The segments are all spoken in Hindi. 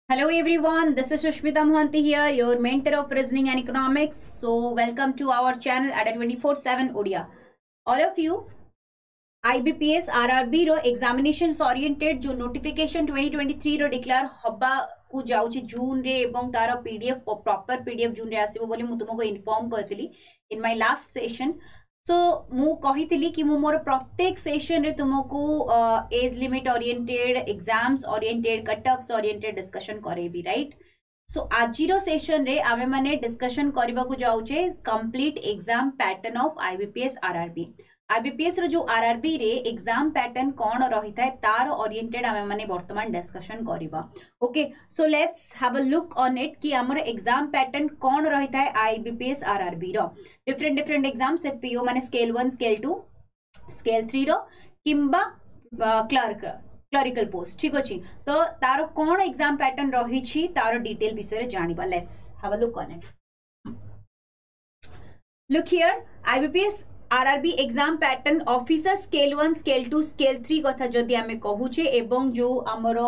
Hello everyone, this is Sushmita Mohanty here, your mentor of reasoning and economics. So welcome to our channel at 24/7 Odia. All of you, IBPS RRB row examinations oriented जो notification 2023 रो declare हबा को जाउची जून रे एवं तार PDF proper PDF जून रे आसीबो बोली मु तुमको inform करथिली in my last session. सो मु कही कि मु मोर प्रत्येक सेशन रे तुमको age limit oriented exams oriented cutoffs oriented discussion करेबी राइट. सो आजिरो सेशन रे आमे माने डिस्कशन करबा को जाउचे complete exam pattern of IBPS RRB. IBPS रो जो आरआरबी रे एग्जाम पैटर्न कोन रही थाए तार ओरिएंटेड आमे माने वर्तमान डिस्कशन करबा. Okay, so let's have a look on it कि हमर एग्जाम पैटर्न कोन रही थाए आईबीपीएस आरआरबी रो. डिफरेंट एग्जाम से पीओ माने स्केल 1 स्केल 2 स्केल 3 रो किंबा क्लरिकल पोस्ट. ठीक अछि, तो तार कोन एग्जाम पैटर्न रही छी तार डिटेल विषय रे जानिबा. Let's have a look on it. Look here, IBPS RRB exam pattern officer scale 1 scale 2 scale 3 कथा जदि आमे कहूचे एवं जो हमरो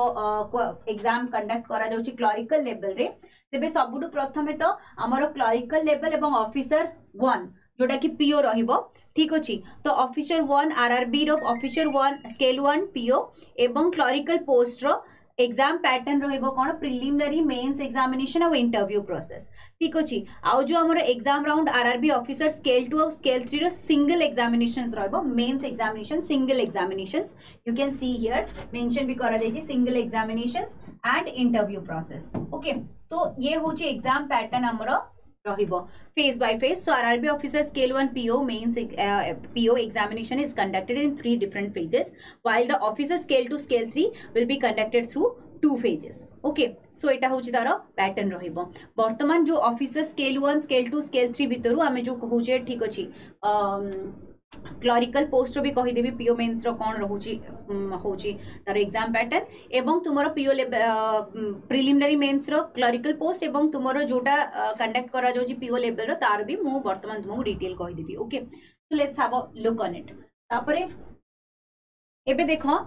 एग्जाम कंडक्ट करा जाउची क्लरिकल लेवल रे, तेबे सबुडु प्रथमे तो हमरो क्लरिकल लेवल एवं ऑफिसर 1 जोटा कि पीओ रहिबो. ठीक अछि, तो ऑफिसर 1 आरआरबी रो ऑफिसर 1 स्केल 1 पीओ एवं क्लरिकल पोस्ट रो एग्जाम पैटर्न रहिबो कोन प्रिलिमिनरी मेंस एग्जामिनेशन और इंटरव्यू प्रोसेस. ठीक अछि, आउ जो हमर exam round RRB officer scale 2 और स्केल 3 रो सिंगल एग्जामिनेशंस रहिबो. Mains examination single examinations you can see here mention भी करा जाय छी single examinations and interview process. Okay, so ये होची एग्जाम पैटर्न हमरो रहिबो phase by phase. So RRB officer scale 1 PO mains PO examination is conducted in 3 different phases, while the officer scale 2 scale 3 will be conducted through 2 phases. Okay, so एटा होची तारो पैटर्न रहिबो. वर्तमान जो ऑफिसर स्केल 1 स्केल 2 स्केल 3 भितरु आमे जो कहूचे ठीक अछि क्लरिकल पोस्ट भी कही देबी पीओ मेंस रो कोन रहूची होची तार एग्जाम पैटर्न एवं तुमरो पीओ प्रिलिमिनरी मेंस रो क्लरिकल पोस्ट एवं तुमरो जोटा कंडक्ट करा जाउची पीओ लेवल रो तार भी मु वर्तमान तुमको डिटेल कही देबी. Okay, so let's have a look on it. तापरे एबे देखो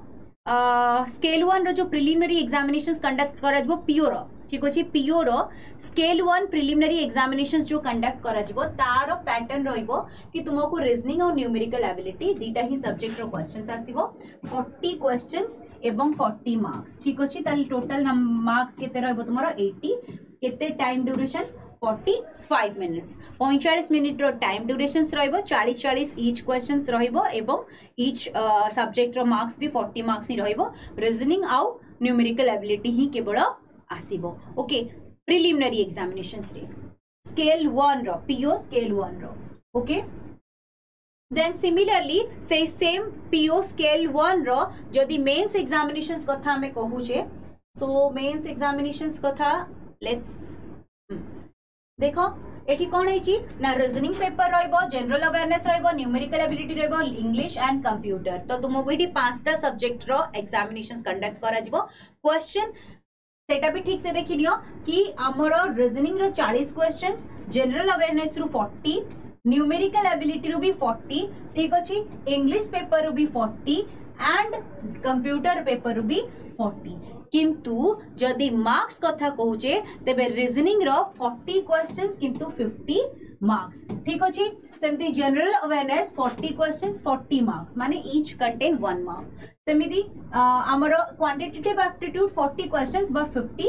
स्केल 1 रो जो प्रिलिमिनरी एग्जामिनेशंस कंडक्ट करा जबो पीओ रो. ठीक अछि, पीओ रो स्केल 1 प्रिलिमिनरी एग्जामिनेशंस जो कंडक्ट करा जबो तार पैटर्न रहिबो कि तुमको रीजनिंग और न्यूमेरिकल एबिलिटी दीटा ही सब्जेक्ट रो क्वेश्चंस आसीबो. 40 क्वेश्चंस एवं 40 मार्क्स. ठीक अछि, ताल टोटल मार्क्स केते रहबो तुमरो 80. केते टाइम ड्यूरेशन 45 मिनिट्स. 45 मिनिट रो टाइम ड्यूरेशंस रहइबो. 40 ईच क्वेश्चंस रहइबो एवं ईच सब्जेक्ट रो मार्क्स भी 40 मार्क्स ही रहइबो. रीजनिंग आउ न्यूमेरिकल एबिलिटी ही केवल आसीबो. ओके, प्रिलिमिनरी एग्जामिनेशंस रे स्केल 1 रो पीओ स्केल 1 रो. ओके, देन सिमिलरली से सेम पीओ स्केल 1 रो जदि मेंस एग्जामिनेशंस कथा हमें कहूचे. सो मेंस एग्जामिनेशंस कथा लेट्स देखो एठी कोन हेची ना रीजनिंग पेपर रहइबो, जनरल अवेयरनेस रहइबो, न्यूमेरिकल एबिलिटी रहइबो, इंग्लिश एंड कंप्यूटर. तो तुमको एठी 5टा सब्जेक्ट रो एग्जामिनेशंस कंडक्ट करा जिवो. क्वेश्चन सेटा भी ठीक से देखि लियो कि हमरो रीजनिंग रो 40 क्वेश्चंस, जनरल अवेयरनेस रो 40, न्यूमेरिकल एबिलिटी रो भी 40. ठीक अछि, इंग्लिश पेपर रो भी 40 एंड कंप्यूटर पेपर रो भी 40. किंतु जदि मार्क्स कथा कहूचे तेबे रीजनिंग रो 40 क्वेश्चंस किंतु 50 मार्क्स. ठीक अछि, सेमती जनरल अवेयरनेस 40 क्वेश्चंस 40 मार्क्स माने ईच कंटेन 1 मार्क. सेमिति हमरो quantitative aptitude 40 questions but 50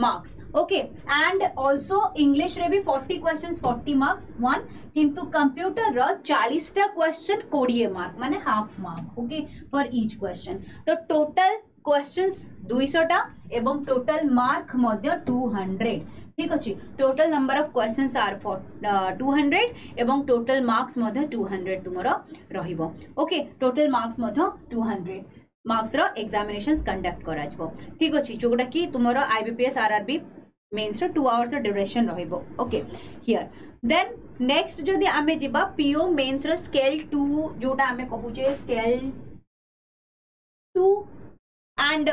marks. Okay, and also English रे भी 40 क्वेश्चंस 40 मार्क्स 1, किंतु कंप्यूटर रो 40 टा क्वेश्चन 20 मार्क माने half mark. Okay, for each question. तो टोटल क्वेश्चंस 200 टा एवं टोटल मार्क मध्य 200. ठीक अछि, total number of questions are 200 एवं टोटल मार्क्स मध्य 200 तुमरो रहिबो. ओके, टोटल मार्क्स मध्य 200 मार्क्स रो एग्जामिनेशंस कंडक्ट करा जबो. ठीक अछि, जोटा कि तुमरो आईबीपीएस आरआरबी मेंस रो 2 आवर्स ड्यूरेशन रहिबो. ओके, हियर देन नेक्स्ट जदि आमे जिबा पीओ मेंस रो स्केल 2 जोटा आमे कहूचे स्केल 2 एंड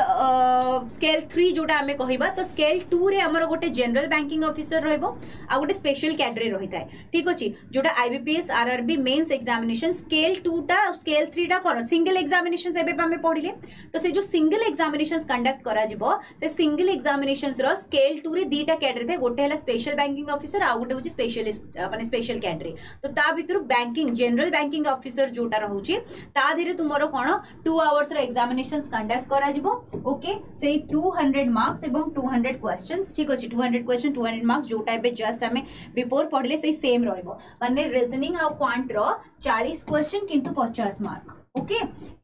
स्केल 3 जोटा आमे कहिबा तो स्केल 2 रे हमर गोटे जनरल बैंकिंग ऑफिसर रहइबो आ गोटे स्पेशल कैडरे रही थाए ठीक अछि जोटा IBPS RRB mains examination scale 2 टा स्केल 3 टा कर सिंगल एग्जामिनेशन एबे आमे पढिले तो से जो सिंगल एग्जामिनेशंस कंडक्ट करा जिवो से सिंगल एग्जामिनेशंस रो स्केल 2 रे दीटा कैडरे थे गोटे हला स्पेशल बैंकिंग ऑफिसर आ गोटे होची स्पेशलिस्ट माने स्पेशल कैडरे तो ता भितरु बैंकिंग जनरल बैंकिंग ऑफिसर जोटा रहउची ता धीरे तुमरो कोन 2 आवर्स रो एग्जामिनेशंस कंडक्ट करा ओके से 200 मार्क्स एवं 200 क्वेश्चंस ठीक अछि 200 क्वेश्चन 200 मार्क्स जो टाइप जस्ट हमें बिफोर पढ़ले से सेम रहइबो माने रीजनिंग आ क्वांट रो 40 क्वेश्चन किंतु 50 मार्क ओके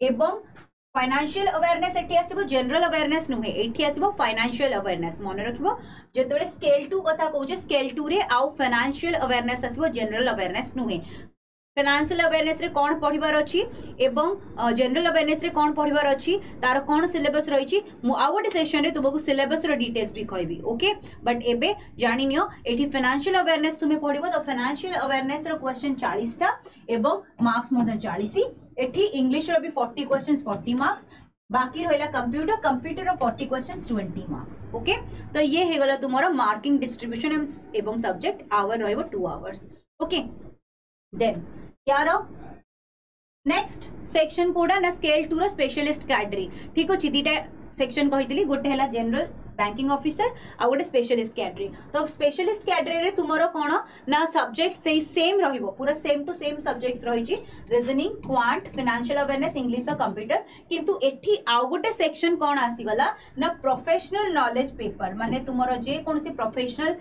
एवं फाइनेंशियल अवेयरनेस एठी आसीबो जनरल अवेयरनेस नुहे एठी आसीबो फाइनेंशियल अवेयरनेस मन रखिबो जेतबे स्केल 2 कथा कहू जे स्केल 2 रे आउ फाइनेंशियल अवेयरनेस आसीबो जनरल अवेयरनेस नुहे फाइनेंशियल अवेयरनेस रे कौन पढ़िबार अछि एवं जनरल अवेयरनेस रे कौन पढ़िबार अछि तार कौन सिलेबस रही छी मु आ गोटे सेक्शन रे तुमको सिलेबस रो डिटेल्स भी कहबी ओके बट एबे जानि नियो एठी फाइनेंशियल अवेयरनेस तुमे पढ़िबो तो फाइनेंशियल अवेयरनेस रो क्वेश्चन 40 टा एवं मार्क्स मोर 40 एठी इंग्लिश रो भी 40 क्वेश्चंस 40 मार्क्स बाकी रहिला कंप्यूटर रो 40 क्वेश्चंस 20 मार्क्स ओके तो ये हे गला तुमरो मार्किंग डिस्ट्रीब्यूशन एवं सब्जेक्ट आवर रहइबो 2 आवर्स ओके देन यारो नेक्स्ट सेक्शन कोडा ना स्केल 2 रो स्पेशलिस्ट कैडरे ठीक अछि दीटा सेक्शन कहितली गोटे हला जनरल बैंकिंग ऑफिसर आ गोटे स्पेशलिस्ट कैडरे तो स्पेशलिस्ट कैडरे रे तुमरो कोन ना सब्जेक्ट से सेम रहिबो पूरा सेम टू सेम सब्जेक्ट्स रही छी reasoning quant financial awareness English और कंप्यूटर किंतु एठी आ गोटे सेक्शन कोन आसी गला ना प्रोफेशनल नॉलेज पेपर माने तुमरो जे कोनसी प्रोफेशनल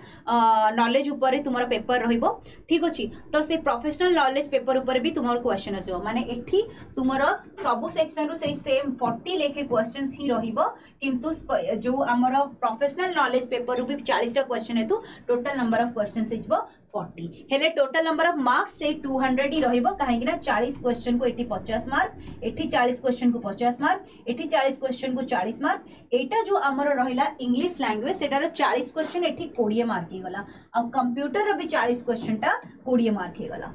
नॉलेज ऊपर रे तुमरो पेपर रहिबो ठीक अछि तो से प्रोफेशनल नॉलेज पेपर ऊपर भी तुमरो क्वेश्चन आसीबो माने एठी तुमरो सब सेक्शन रु से सेम 40 लेखे क्वेश्चंस ही रहिबो किंतु जो हमरो प्रोफेशनल नॉलेज पेपर भी 40 टा क्वेश्चन हेतु टोटल नंबर ऑफ क्वेश्चंस इजबो 40 हेले टोटल नंबर ऑफ मार्क्स से 200 ही रहिबो काहे कि ना 40 क्वेश्चन को एठी 50 मार्क एठी 40 क्वेश्चन को 50 मार्क एठी 40 क्वेश्चन को 40 मार्क एटा जो हमरो रहिला इंग्लिश लैंग्वेज सेटार 40 क्वेश्चन एठी 20 मार्क ही गला आ कंप्यूटर रो भी 40 क्वेश्चन टा 20 मार्क ही गला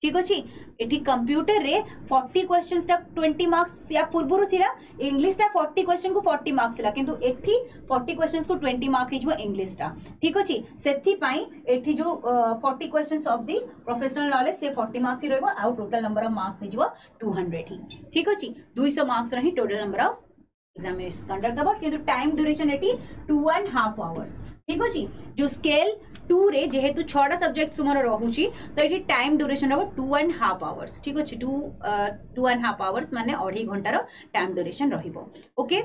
ठीक अछि एठी कंप्यूटर रे 40 क्वेश्चंस टा 20 मार्क्स या पूर्वरु थिला इंग्लिश टा 40 क्वेश्चन को 40 मार्क्स थिला किंतु एठी 40 क्वेश्चंस को 20 मार्क हिजबो इंग्लिश टा ठीक अछि सेथि पई एठी जो 40 questions of the professional knowledge से 40 मार्क्स ही रहबो आ टोटल नंबर ऑफ मार्क्स हिजबो 200 ही ठीक अछि 200 मार्क्स रही total number of examination conduct करबो किंतु टाइम ड्यूरेशन एटी 2.5 आवर्स ठीक अछि जो स्केल 2 रे जेहेतु 6 टा सब्जेक्ट्स तुमरो रहूची तो एटी टाइम ड्यूरेशन रहबो 2.5 आवर्स ठीक अछि 2.5 आवर्स माने 2.5 घंटा रो टाइम ड्यूरेशन रहिबो ओके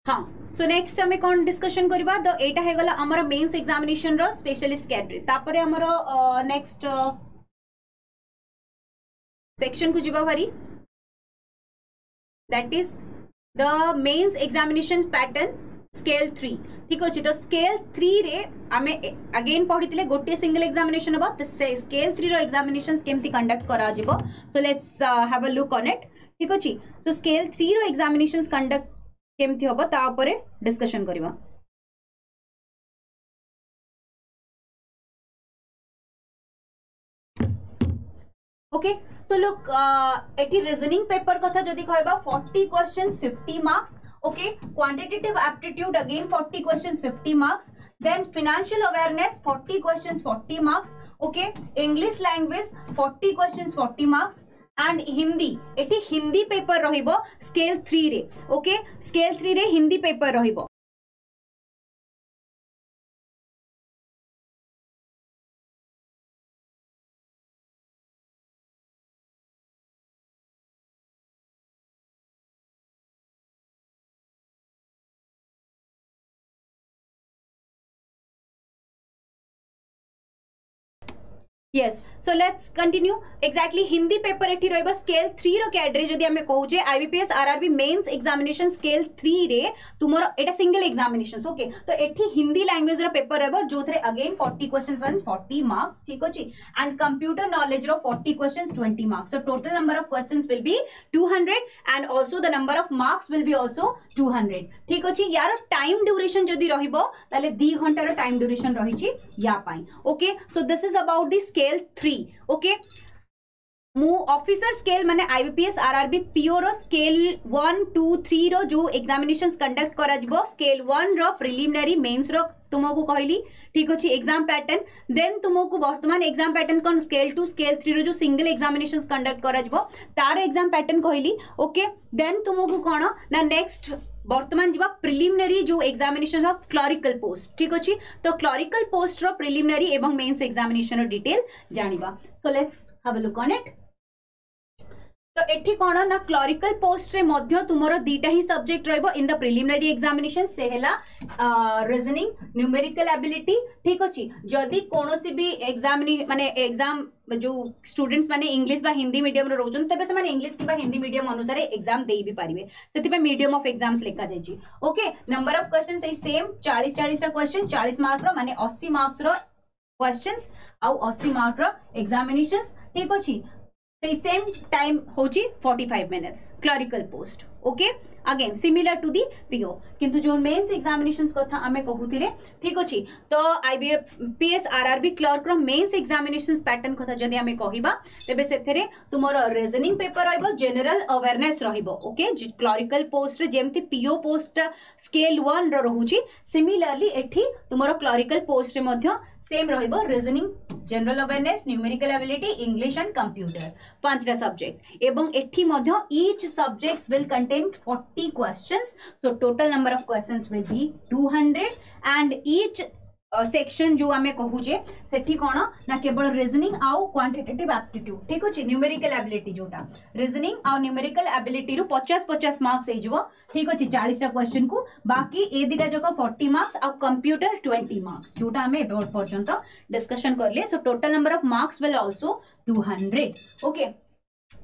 हाँ सो नेक्स्ट हमें कौन डिस्कशन करबा तो एटा हे गला हमर मेंस एग्जामिनेशन रो स्पेशलिस्ट कैडरे तापरे हमर नेक्स्ट सेक्शन को जिबा भारी that is the mains examination pattern scale 3 ठीक अछि तो स्केल 3 रे आमे अगेन पढितिले गोटे सिंगल एग्जामिनेशन हबो तो स्केल 3 रो एग्जामिनेशंस केमति कंडक्ट करा जिवो सो let's have a look on it ठीक अछि सो स्केल 3 रो एग्जामिनेशंस कंडक्ट केमति हबो ता ऊपर डिस्कशन करबा okay so look eighty reasoning paper कथा जदी कहबा 40 questions 50 marks okay quantitative aptitude again 40 questions 50 marks then financial awareness 40 questions 40 marks okay english language 40 questions 40 marks and hindi एटी हिंदी पेपर रहिबो स्केल 3 रे ओके स्केल 3 रे हिंदी पेपर रहिबो Yes, so let's continue. Exactly Hindi paper एठी रहइबा स्केल 3 रो कैटेगरी जदी हमें कहू जे IBPS RRB mains examination scale 3 रे तुमरो एटा सिंगल एग्जामिनेशंस ओके तो एठी हिंदी लैंग्वेज रो पेपर रहबो जोथरे अगेन 40 क्वेश्चंस एंड 40 मार्क्स ठीक अछि एंड कंप्यूटर नॉलेज रो 40 questions 20 marks so total number of questions will be 200 and also the number of marks will be also 200 ठीक अछि यार टाइम ड्यूरेशन जदी रहिबो ताले 2 घंटा रो टाइम ड्यूरेशन रहिछि या पाई okay so this is about the scale 3 okay मु ऑफिसर स्केल माने आईबीपीएस आरआरबी पीओ रो स्केल 1 2 3 रो जो एग्जामिनेशंस कंडक्ट करा जबो स्केल 1 रो प्रिलिमिनरी मेंस रो तुमको कहली ठीक अछि एग्जाम पैटर्न देन तुमको वर्तमान एग्जाम पैटर्न कोन स्केल 2 स्केल 3 रो जो सिंगल एग्जामिनेशंस कंडक्ट करा जबो तार एग्जाम पैटर्न कहली ओके देन तुमको कोन ना नेक्स्ट वर्तमान जीवा प्रिलिमिनरी जो एग्जामिनेशन ऑफ क्लरिकल पोस्ट ठीक अछि तो क्लरिकल पोस्ट रो प्रिलिमिनरी एवं मेंस एग्जामिनेशन रो डिटेल जानिबा so let's have a look on it तो एठी कोन ना क्लरिकल पोस्ट रे मध्य तुमरो दीटा ही सब्जेक्ट रहइबो इन द प्रिलिमिनरी एग्जामिनेशन से हैला रीजनिंग न्यूमेरिकल एबिलिटी ठीक अछि जदी कोनोसी भी एग्जाम माने एग्जाम जो स्टूडेंट्स माने इंग्लिश बा हिंदी मीडियम रो रोजन तबे से माने इंग्लिश किबा हिंदी मीडियम अनुसार एग्जाम देई भी पारिबे सेति पे मीडियम ऑफ एग्जाम्स लेखा जाई छी okay number of questions is same 40 रा क्वेश्चन 40 मार्क रो माने 80 मार्क्स रो क्वेश्चंस आउ 80 मार्क रो एग्जामिनेशंस ठीक अछि सेम टाइम होची 45 minutes clerical post okay again similar to the PO किंतु जो मेंस एग्जामिनेशंस कथा हमें कहूथिले ठीक अछि तो आईबीपीएस आरआरबी क्लर्क रो मेंस एग्जामिनेशंस पैटर्न कथा जदी हमें कहिबा तबे सेथरे तुमरो रीजनिंग पेपर रहइबो जनरल अवेयरनेस रहइबो ओके क्लरिकल पोस्ट रे जेमति पीओ पोस्ट स्केल 1 रो रहूची सिमिलरली एठी तुमरो क्लरिकल पोस्ट रे मध्य सेम रहइबो reasoning general awareness numerical ability English and computer पांचटा सब्जेक्ट एवं एठी मध्य each subjects will contain 40 questions so total number of questions will be 200 and each section जो आमे कहू जे सेठी कोन ना केवल रीजनिंग आउ क्वांटिटेटिव एप्टीट्यूड ठीक अछि न्यूमेरिकल एबिलिटी जोटा रीजनिंग आउ न्यूमेरिकल एबिलिटी रो 50 मार्क्स हे जबो ठीक अछि 40 टा क्वेश्चन को बाकी ए दिटा जको 40 मार्क्स आउ कंप्यूटर 20 मार्क्स जोटा हमें बोर्ड पर्यंत डिस्कशन करले सो total number of marks will also 200 okay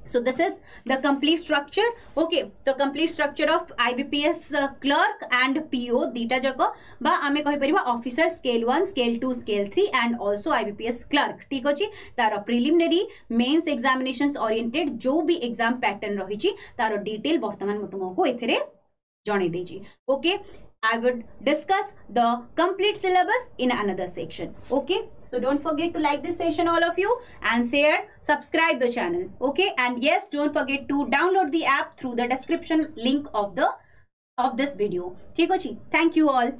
So this is the complete structure okay the complete structure of IBPS clerk and PO dita jago ba ame kahi pariba officer scale 1 scale 2 scale 3 and also IBPS clerk ठीक अछि तार preliminary mains examinations oriented जो भी exam pattern रही छी तार डिटेल वर्तमान तुमको एथरे जणे देजी okay I would discuss the complete syllabus in another section. Okay, so don't forget to like this session, all of you, and share, subscribe the channel. Okay, and yes, don't forget to download the app through the description link of this video. ठीक अछि, thank you all.